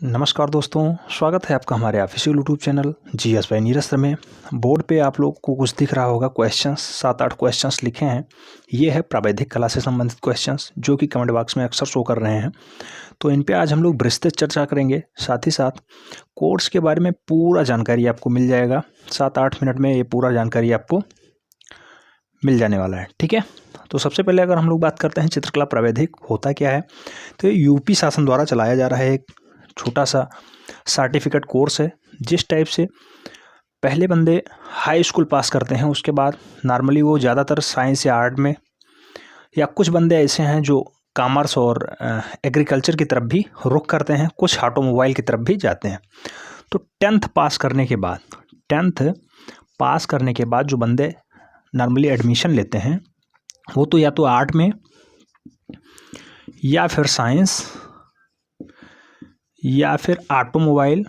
नमस्कार दोस्तों, स्वागत है आपका हमारे official YouTube channel GS bye Neeraj sir में। बोर्ड पे आप लोग को कुछ दिख रहा होगा, क्वेश्चंस 7-8 क्वेश्चंस लिखे हैं। ये है प्रावैधिक कला से संबंधित क्वेश्चंस जो कि कमेंट बॉक्स में अक्सर शो कर रहे हैं। तो इन पे आज हम लोग विस्तृत चर्चा करेंगे। साथ ही साथ कोर्स के बारे में पूरा जानकारी आपको मिल जाएगा। 7-8 मिनट में ये पूरा जानकारी आपको मिल जाने वाला है, ठीक है। तो सबसे पहले अगर हम लोग बात करते हैं चित्रकला प्रावैधिक होता क्या है, तो ये यूपी शासन द्वारा चलाया जा रहा है एक छोटा सा सर्टिफिकेट कोर्स है। जिस टाइप से पहले बंदे हाई स्कूल पास करते हैं, उसके बाद नॉर्मली वो ज़्यादातर साइंस या आर्ट में, या कुछ बंदे ऐसे हैं जो कॉमर्स और एग्रीकल्चर की तरफ भी रुख करते हैं, कुछ ऑटोमोबाइल की तरफ भी जाते हैं। तो 10th पास करने के बाद जो बंदे नॉर्मली एडमिशन लेते हैं वो तो या तो आर्ट में या फिर साइंस या फिर ऑटोमोबाइल।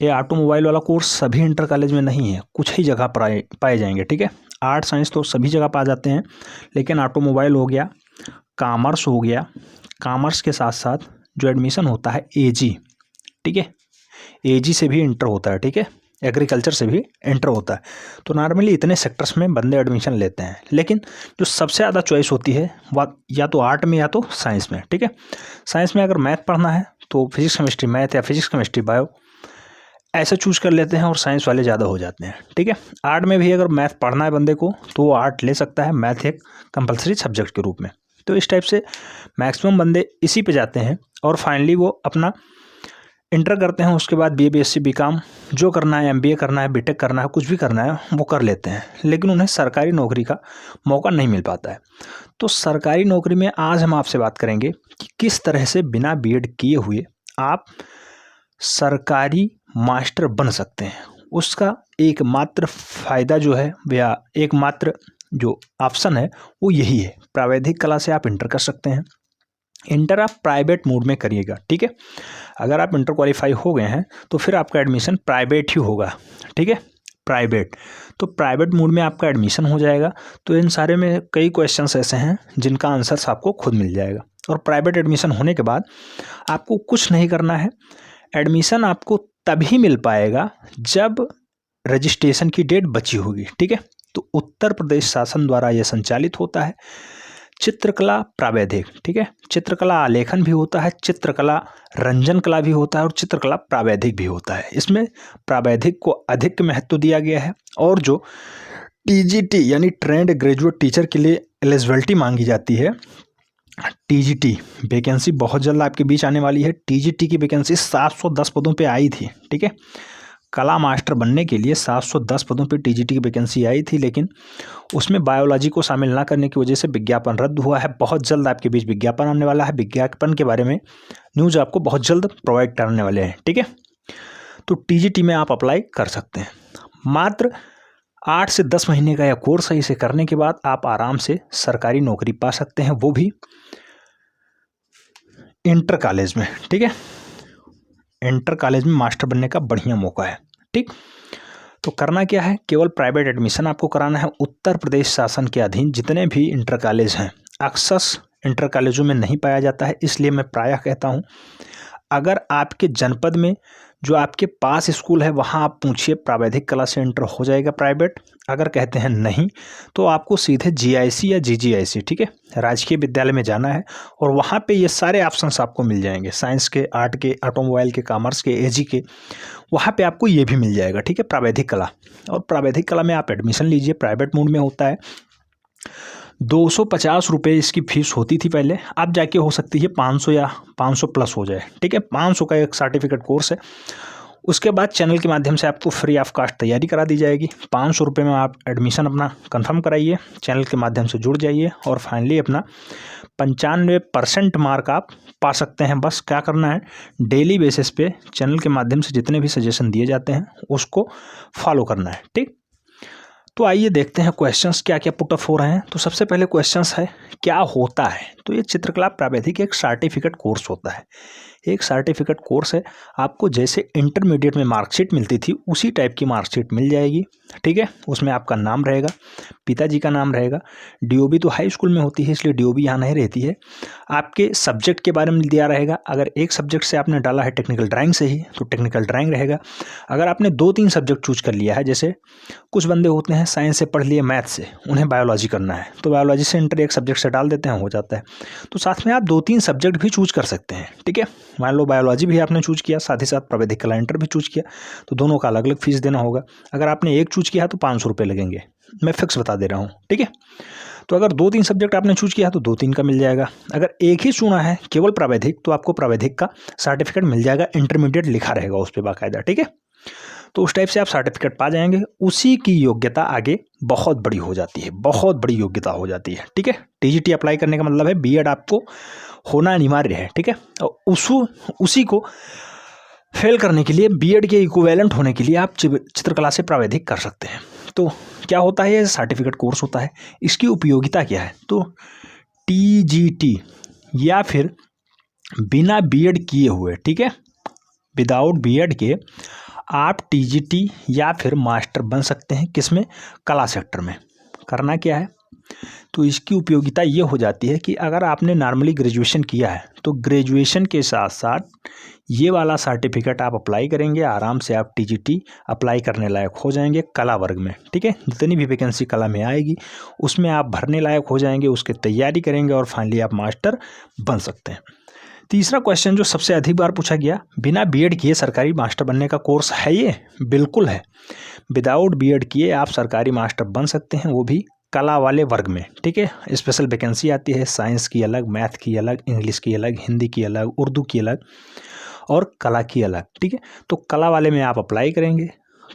ये ऑटोमोबाइल वाला कोर्स सभी इंटर कॉलेज में नहीं है, कुछ ही जगह पर पाए जाएंगे, ठीक है। आर्ट साइंस तो सभी जगह पा जाते हैं, लेकिन ऑटोमोबाइल हो गया, कॉमर्स हो गया, कॉमर्स के साथ साथ जो एडमिशन होता है एजी, ठीक है, एजी से भी इंटर होता है, ठीक है, एग्रीकल्चर से भी इंटर होता है। तो नॉर्मली इतने सेक्टर्स में बंदे एडमिशन लेते हैं, लेकिन जो सबसे ज़्यादा चॉइस होती है वह या तो आर्ट में या तो साइंस में, ठीक है। साइंस में अगर मैथ पढ़ना है तो फिजिक्स केमिस्ट्री मैथ या फिजिक्स केमिस्ट्री बायो ऐसे चूज कर लेते हैं और साइंस वाले ज़्यादा हो जाते हैं, ठीक है। आर्ट में भी अगर मैथ पढ़ना है बंदे को तो वो आर्ट ले सकता है, मैथ एक कंपलसरी सब्जेक्ट के रूप में। तो इस टाइप से मैक्सिमम बंदे इसी पे जाते हैं और फाइनली वो अपना इंटर करते हैं। उसके बाद बीए बीएससी बीकॉम जो करना है, एमबीए करना है, बीटेक करना है, कुछ भी करना है वो कर लेते हैं, लेकिन उन्हें सरकारी नौकरी का मौका नहीं मिल पाता है। तो सरकारी नौकरी में आज हम आपसे बात करेंगे कि किस तरह से बिना बीएड किए हुए आप सरकारी मास्टर बन सकते हैं। उसका एकमात्र फ़ायदा जो है या एकमात्र जो ऑप्शन है वो यही है, प्रावैधिक कला से आप इंटर कर सकते हैं। इंटर आप प्राइवेट मोड में करिएगा, ठीक है। अगर आप इंटर क्वालिफाई हो गए हैं तो फिर आपका एडमिशन प्राइवेट ही होगा, ठीक है, प्राइवेट। तो प्राइवेट मोड में आपका एडमिशन हो जाएगा। तो इन सारे में कई क्वेश्चंस ऐसे हैं जिनका आंसर्स आपको खुद मिल जाएगा। और प्राइवेट एडमिशन होने के बाद आपको कुछ नहीं करना है, एडमिशन आपको तभी मिल पाएगा जब रजिस्ट्रेशन की डेट बची होगी, ठीक है। तो उत्तर प्रदेश शासन द्वारा यह संचालित होता है चित्रकला प्रावैधिक, ठीक है। चित्रकला आलेखन भी होता है, चित्रकला रंजन कला भी होता है और चित्रकला प्रावैधिक भी होता है। इसमें प्रावैधिक को अधिक महत्व दिया गया है। और जो टीजीटी यानी ट्रेंड ग्रेजुएट टीचर के लिए एलिजिबिलिटी मांगी जाती है, टीजीटी वैकेंसी बहुत जल्द आपके बीच आने वाली है। टीजीटी की वैकेंसी 710 पदों पे आई थी, ठीक है। कला मास्टर बनने के लिए 710 पदों पे टीजीटी की वैकेंसी आई थी, लेकिन उसमें बायोलॉजी को शामिल ना करने की वजह से विज्ञापन रद्द हुआ है। बहुत जल्द आपके बीच विज्ञापन आने वाला है, विज्ञापन के बारे में न्यूज़ आपको बहुत जल्द प्रोवाइड करने वाले हैं, ठीक है। तो टीजीटी में आप अप्लाई कर सकते हैं। मात्र 8 से 10 महीने का यह कोर्स है। इसे करने के बाद आप आराम से सरकारी नौकरी पा सकते हैं, वो भी इंटर कॉलेज में, ठीक है। इंटर कॉलेज में मास्टर बनने का बढ़िया मौका है, ठीक। तो करना क्या है, केवल प्राइवेट एडमिशन आपको कराना है। उत्तर प्रदेश शासन के अधीन जितने भी इंटर कॉलेज हैं, अक्सर इंटर कॉलेजों में नहीं पाया जाता है, इसलिए मैं प्रायः कहता हूँ अगर आपके जनपद में जो आपके पास स्कूल है वहाँ आप पूछिए, प्रावैधिक कला से इंटर हो जाएगा प्राइवेट। अगर कहते हैं नहीं तो आपको सीधे जीआईसी या जीजीआईसी, ठीक है, राजकीय विद्यालय में जाना है और वहाँ पे ये सारे ऑप्शंस आपको मिल जाएंगे, साइंस के, आर्ट के, ऑटोमोबाइल के, कॉमर्स के, एजी के, वहाँ पे आपको ये भी मिल जाएगा, ठीक है, प्रावैधिक कला। और प्रावैधिक कला में आप एडमिशन लीजिए, प्राइवेट मोड में होता है। 250 रुपये इसकी फ़ीस होती थी पहले, अब जाके हो सकती है 500 या 500 प्लस हो जाए, ठीक है। 500 का एक सर्टिफिकेट कोर्स है। उसके बाद चैनल के माध्यम से आपको फ्री ऑफ कास्ट तैयारी करा दी जाएगी। 500 रुपये में आप एडमिशन अपना कंफर्म कराइए, चैनल के माध्यम से जुड़ जाइए और फाइनली अपना 95% मार्क आप पा सकते हैं। बस क्या करना है, डेली बेसिस पे चैनल के माध्यम से जितने भी सजेशन दिए जाते हैं उसको फॉलो करना है, ठीक। तो आइए देखते हैं क्वेश्चंस क्या क्या पुट अप हो रहे हैं। तो सबसे पहले क्वेश्चंस है, क्या होता है। तो ये चित्रकला प्रावैधिक एक सर्टिफिकेट कोर्स होता है। एक सर्टिफिकेट कोर्स है, आपको जैसे इंटरमीडिएट में मार्कशीट मिलती थी उसी टाइप की मार्कशीट मिल जाएगी। ठीक है। उसमें आपका नाम रहेगा, पिताजी का नाम रहेगा। डीओबी तो हाई स्कूल में होती है, इसलिए डीओबी यहाँ नहीं रहती है। आपके सब्जेक्ट के बारे में दिया रहेगा। अगर एक सब्जेक्ट से आपने डाला है टेक्निकल ड्राइंग से ही तो टेक्निकल ड्राइंग रहेगा। अगर आपने 2-3 सब्जेक्ट चूज कर लिया है, जैसे कुछ बंदे होते हैं साइंस से पढ़ लिए मैथ से, उन्हें बायोलॉजी करना है तो बायोलॉजी से इंटर एक सब्जेक्ट से डाल देते हैं, हो जाता है। तो साथ में आप 2-3 सब्जेक्ट भी चूज कर सकते हैं, ठीक है। मान लो बायोलॉजी भी आपने चूज किया, साथ ही साथ प्रावैधिक कला इंटर भी चूज किया, तो दोनों का अलग अलग फीस देना होगा। अगर आपने एक चूज किया तो 500 रुपये लगेंगे, मैं फिक्स बता दे रहा हूँ, ठीक है। तो अगर 2-3 सब्जेक्ट आपने चूज किया तो 2-3 का मिल जाएगा। अगर एक ही चुना है केवल प्रावैधिक, तो आपको प्रावैधिक का सर्टिफिकेट मिल जाएगा, इंटरमीडिएट लिखा रहेगा उस पर बाकायदा, ठीक है। तो उस टाइप से आप सर्टिफिकेट पा जाएंगे। उसी की योग्यता आगे बहुत बड़ी हो जाती है, बहुत बड़ी योग्यता हो जाती है, ठीक है। टीजीटी अप्लाई करने का मतलब है बीएड आपको होना अनिवार्य है, ठीक है। और उसी को फेल करने के लिए, बीएड के इक्विवेलेंट होने के लिए आप चित्रकला से प्रावैधिक कर सकते हैं। तो क्या होता है, ये सर्टिफिकेट कोर्स होता है। इसकी उपयोगिता क्या है, तो टीजीटी या फिर बिना बीएड किए हुए, ठीक है, विदाउट बीएड के आप टीजीटी या फिर मास्टर बन सकते हैं। किसमें, कला सेक्टर में। करना क्या है, तो इसकी उपयोगिता ये हो जाती है कि अगर आपने नॉर्मली ग्रेजुएशन किया है तो ग्रेजुएशन के साथ साथ ये वाला सर्टिफिकेट आप अप्लाई करेंगे, आराम से आप टीजीटी अप्लाई करने लायक हो जाएंगे कला वर्ग में, ठीक है। जितनी भी वैकेंसी कला में आएगी उसमें आप भरने लायक हो जाएंगे, उसकी तैयारी करेंगे और फाइनली आप मास्टर बन सकते हैं। तीसरा क्वेश्चन जो सबसे अधिक बार पूछा गया, बिना बीएड किए सरकारी मास्टर बनने का कोर्स है ये? बिल्कुल है। विदाउट बीएड किए आप सरकारी मास्टर बन सकते हैं, वो भी कला वाले वर्ग में, ठीक है। स्पेशल वैकेंसी आती है, साइंस की अलग, मैथ की अलग, इंग्लिश की अलग, हिंदी की अलग, उर्दू की अलग और कला की अलग, ठीक है। तो कला वाले में आप अप्लाई करेंगे,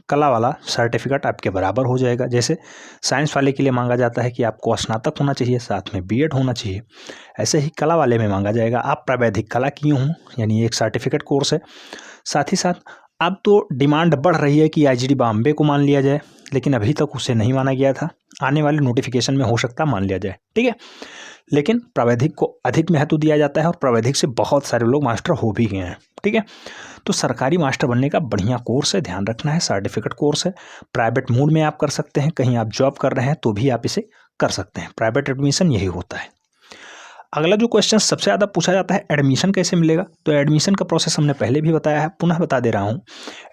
कला वाला सर्टिफिकेट आपके बराबर हो जाएगा। जैसे साइंस वाले के लिए मांगा जाता है कि आपको स्नातक होना चाहिए, साथ में बीएड होना चाहिए, ऐसे ही कला वाले में मांगा जाएगा आप प्रावैधिक कला किए हों, यानी एक सर्टिफिकेट कोर्स है। साथ ही साथ अब तो डिमांड बढ़ रही है कि आईजीडी बॉम्बे को मान लिया जाए, लेकिन अभी तक उसे नहीं माना गया था। आने वाले नोटिफिकेशन में हो सकता मान लिया जाए, ठीक है। लेकिन प्रावैधिक को अधिक महत्व दिया जाता है और प्रावैधिक से बहुत सारे लोग मास्टर हो भी गए हैं, ठीक है। तो सरकारी मास्टर बनने का बढ़िया कोर्स है, ध्यान रखना है, सर्टिफिकेट कोर्स है। प्राइवेट मोड में आप कर सकते हैं, कहीं आप जॉब कर रहे हैं तो भी आप इसे कर सकते हैं। प्राइवेट एडमिशन यही होता है। अगला जो क्वेश्चन सबसे ज़्यादा पूछा जाता है, एडमिशन कैसे मिलेगा? तो एडमिशन का प्रोसेस हमने पहले भी बताया है, पुनः बता दे रहा हूँ।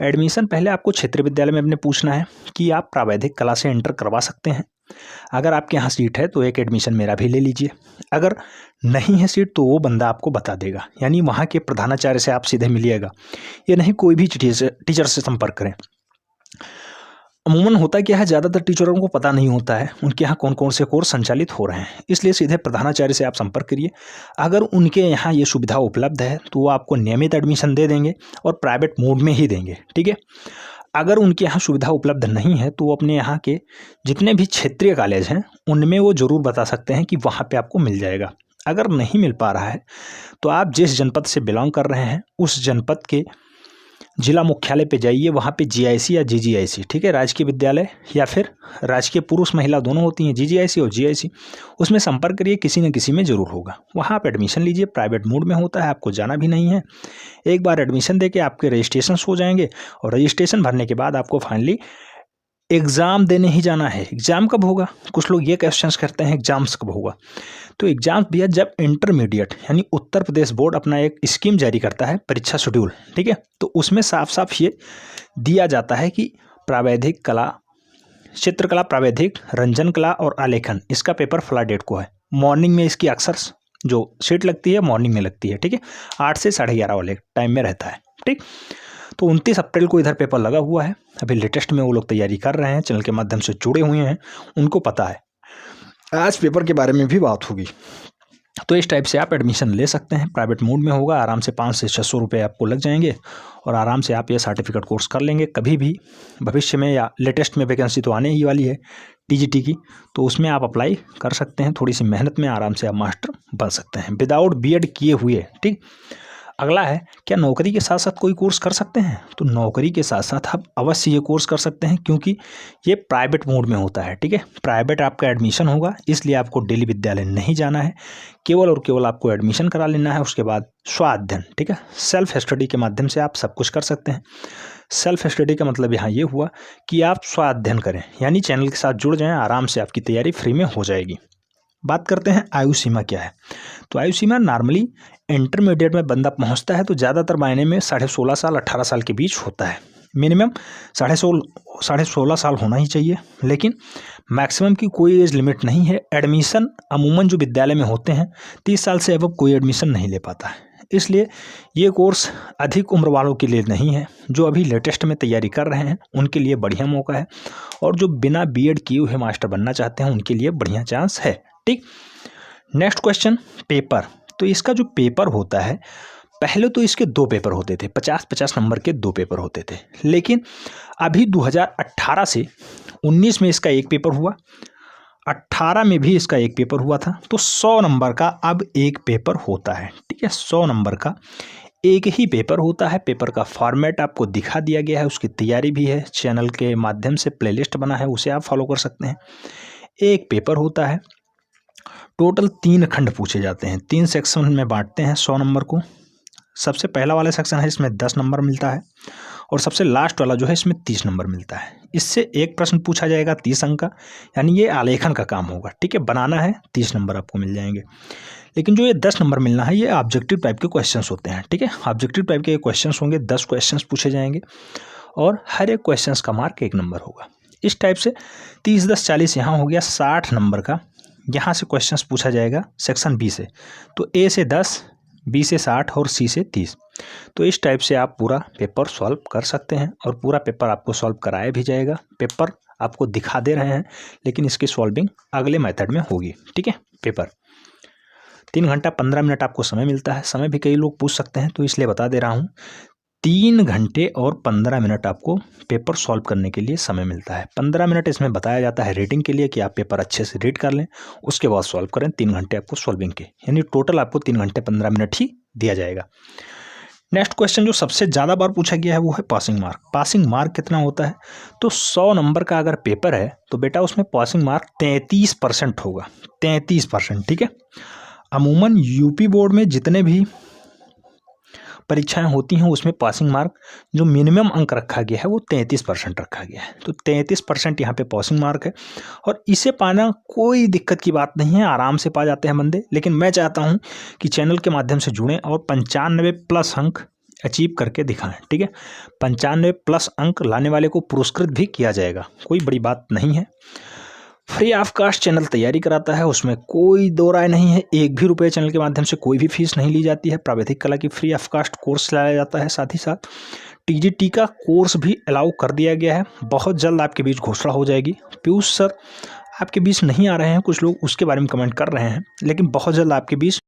एडमिशन पहले आपको क्षेत्रीय विद्यालय में अपने पूछना है कि आप प्रावैधिक कला से इंटर करवा सकते हैं। अगर आपके यहाँ सीट है तो एक एडमिशन मेरा भी ले लीजिए, अगर नहीं है सीट तो वो बंदा आपको बता देगा, यानी वहाँ के प्रधानाचार्य से आप सीधे मिलिएगा, ये नहीं कोई भी टीचर से संपर्क करें। अमूमन होता क्या है, ज़्यादातर टीचरों को पता नहीं होता है उनके यहाँ कौन कौन से कोर्स संचालित हो रहे हैं, इसलिए सीधे प्रधानाचार्य से आप संपर्क करिए। अगर उनके यहाँ ये सुविधा उपलब्ध है तो वो आपको नियमित एडमिशन दे देंगे और प्राइवेट मोड में ही देंगे, ठीक है। अगर उनके यहाँ सुविधा उपलब्ध नहीं है तो वो अपने यहाँ के जितने भी क्षेत्रीय कॉलेज हैं उनमें वो ज़रूर बता सकते हैं कि वहाँ पर आपको मिल जाएगा। अगर नहीं मिल पा रहा है तो आप जिस जनपद से बिलोंग कर रहे हैं उस जनपद के जिला मुख्यालय पे जाइए, वहाँ पे जीआईसी या जीजीआईसी, ठीक है, राजकीय विद्यालय या फिर राजकीय पुरुष महिला दोनों होती हैं, जीजीआईसी और जीआईसी, उसमें संपर्क करिए, किसी न किसी में ज़रूर होगा। वहाँ आप एडमिशन लीजिए, प्राइवेट मोड में होता है, आपको जाना भी नहीं है। एक बार एडमिशन देके आपके रजिस्ट्रेशन हो जाएंगे और रजिस्ट्रेशन भरने के बाद आपको फाइनली एग्ज़ाम देने ही जाना है। एग्ज़ाम कब होगा? कुछ लोग ये क्वेश्चंस करते हैं एग्ज़ाम्स कब होगा, तो एग्ज़ाम भैया जब इंटरमीडिएट यानी उत्तर प्रदेश बोर्ड अपना एक स्कीम जारी करता है, परीक्षा शेड्यूल, ठीक है, तो उसमें साफ साफ ये दिया जाता है कि प्रावैधिक कला, चित्रकला प्रावैधिक, रंजन कला और आलेखन, इसका पेपर फला डेट को है। मॉर्निंग में इसकी अक्सर जो सीट लगती है मॉर्निंग में लगती है, ठीक है, 8 से 11:30 वाले टाइम में रहता है, ठीक। तो 29 अप्रैल को इधर पेपर लगा हुआ है, अभी लेटेस्ट में वो लोग तैयारी कर रहे हैं, चैनल के माध्यम से जुड़े हुए हैं, उनको पता है। आज पेपर के बारे में भी बात होगी। तो इस टाइप से आप एडमिशन ले सकते हैं, प्राइवेट मोड में होगा, आराम से 500 से 600 रुपये आपको लग जाएंगे और आराम से आप ये सर्टिफिकेट कोर्स कर लेंगे। कभी भी भविष्य में या लेटेस्ट में वैकेंसी तो आने ही वाली है टीजीटी की, तो उसमें आप अप्लाई कर सकते हैं। थोड़ी सी मेहनत में आराम से आप मास्टर बन सकते हैं विदाउट बीएड किए हुए, ठीक। अगला है, क्या नौकरी के साथ साथ कोई कोर्स कर सकते हैं? तो नौकरी के साथ साथ आप अवश्य ये कोर्स कर सकते हैं, क्योंकि ये प्राइवेट मोड में होता है। ठीक है, प्राइवेट आपका एडमिशन होगा, इसलिए आपको डेली विद्यालय नहीं जाना है, केवल और केवल आपको एडमिशन करा लेना है। उसके बाद स्वाध्ययन, ठीक है, सेल्फ स्टडी के माध्यम से आप सब कुछ कर सकते हैं। सेल्फ स्टडी का मतलब यहाँ ये हुआ कि आप स्वाध्ययन करें, यानी चैनल के साथ जुड़ जाएं, आराम से आपकी तैयारी फ्री में हो जाएगी। बात करते हैं आयु सीमा क्या है। तो आयु सीमा नॉर्मली इंटरमीडिएट में बंदा पहुंचता है तो ज़्यादातर मायने में 16.5 साल 18 साल के बीच होता है। मिनिमम 16.5 साल होना ही चाहिए, लेकिन मैक्सिमम की कोई एज लिमिट नहीं है। एडमिशन अमूमन जो विद्यालय में होते हैं 30 साल से अब कोई एडमिशन नहीं ले पाता है, इसलिए ये कोर्स अधिक उम्र वालों के लिए नहीं है। जो अभी लेटेस्ट में तैयारी कर रहे हैं उनके लिए बढ़िया मौका है, और जो बिना बीएड किए हुए मास्टर बनना चाहते हैं उनके लिए बढ़िया चांस है। ठीक, नेक्स्ट क्वेश्चन, पेपर। तो इसका जो पेपर होता है, पहले तो इसके 2 पेपर होते थे, 50-50 नंबर के 2 पेपर होते थे, लेकिन अभी 2018 से 19 में इसका 1 पेपर हुआ, 18 में भी इसका 1 पेपर हुआ था, तो 100 नंबर का अब 1 पेपर होता है। ठीक है, 100 नंबर का एक ही पेपर होता है। पेपर का फॉर्मेट आपको दिखा दिया गया है, उसकी तैयारी भी है, चैनल के माध्यम से प्लेलिस्ट बना है, उसे आप फॉलो कर सकते हैं। 1 पेपर होता है, टोटल 3 खंड पूछे जाते हैं, 3 सेक्शन में बांटते हैं 100 नंबर को। सबसे पहला वाला सेक्शन है, इसमें 10 नंबर मिलता है, और सबसे लास्ट वाला जो है इसमें 30 नंबर मिलता है। इससे एक प्रश्न पूछा जाएगा 30 अंक का, यानी ये आलेखन का काम होगा। ठीक है, बनाना है, 30 नंबर आपको मिल जाएंगे। लेकिन जो ये 10 नंबर मिलना है, ये ऑब्जेक्टिव टाइप के क्वेश्चंस होते हैं। ठीक है, ऑब्जेक्टिव टाइप के क्वेश्चंस होंगे, 10 क्वेश्चंस पूछे जाएंगे, और हर एक क्वेश्चंस का मार्क 1 नंबर होगा। इस टाइप से 30, 10, 40 यहाँ हो गया 60 नंबर का। यहाँ से क्वेश्चंस पूछा जाएगा सेक्शन बी से, तो ए से 10, बी से 60 और सी से 30। तो इस टाइप से आप पूरा पेपर सॉल्व कर सकते हैं, और पूरा पेपर आपको सॉल्व कराया भी जाएगा। पेपर आपको दिखा दे रहे हैं, लेकिन इसकी सॉल्विंग अगले मेथड में होगी। ठीक है, पेपर 3 घंटा 15 मिनट आपको समय मिलता है। समय भी कई लोग पूछ सकते हैं, तो इसलिए बता दे रहा हूँ, 3 घंटे और 15 मिनट आपको पेपर सॉल्व करने के लिए समय मिलता है। 15 मिनट इसमें बताया जाता है रीडिंग के लिए, कि आप पेपर अच्छे से रीड कर लें, उसके बाद सॉल्व करें। 3 घंटे आपको सॉल्विंग के, यानी टोटल आपको 3 घंटे 15 मिनट ही दिया जाएगा। नेक्स्ट क्वेश्चन जो सबसे ज़्यादा बार पूछा गया है वो है पासिंग मार्क। पासिंग मार्क कितना होता है? तो 100 नंबर का अगर पेपर है तो बेटा उसमें पासिंग मार्क 33% होगा, 33%। ठीक है, अमूमन यूपी बोर्ड में जितने भी परीक्षाएं होती हैं उसमें पासिंग मार्क जो मिनिमम अंक रखा गया है वो 33% रखा गया है। तो 33% यहाँ पे पासिंग मार्क है, और इसे पाना कोई दिक्कत की बात नहीं है, आराम से पा जाते हैं बंदे। लेकिन मैं चाहता हूँ कि चैनल के माध्यम से जुड़ें और 95+ अंक अचीव करके दिखाएं। ठीक है, 95+ अंक लाने वाले को पुरस्कृत भी किया जाएगा, कोई बड़ी बात नहीं है। फ्री ऑफ कास्ट चैनल तैयारी कराता है, उसमें कोई दो राय नहीं है। 1 भी रुपये चैनल के माध्यम से कोई भी फीस नहीं ली जाती है। प्रावैधिक कला की फ्री ऑफ कास्ट कोर्स लाया जाता है, साथ ही साथ टीजीटी का कोर्स भी अलाउ कर दिया गया है। बहुत जल्द आपके बीच घोषणा हो जाएगी। पीयूष सर आपके बीच नहीं आ रहे हैं, कुछ लोग उसके बारे में कमेंट कर रहे हैं, लेकिन बहुत जल्द आपके बीच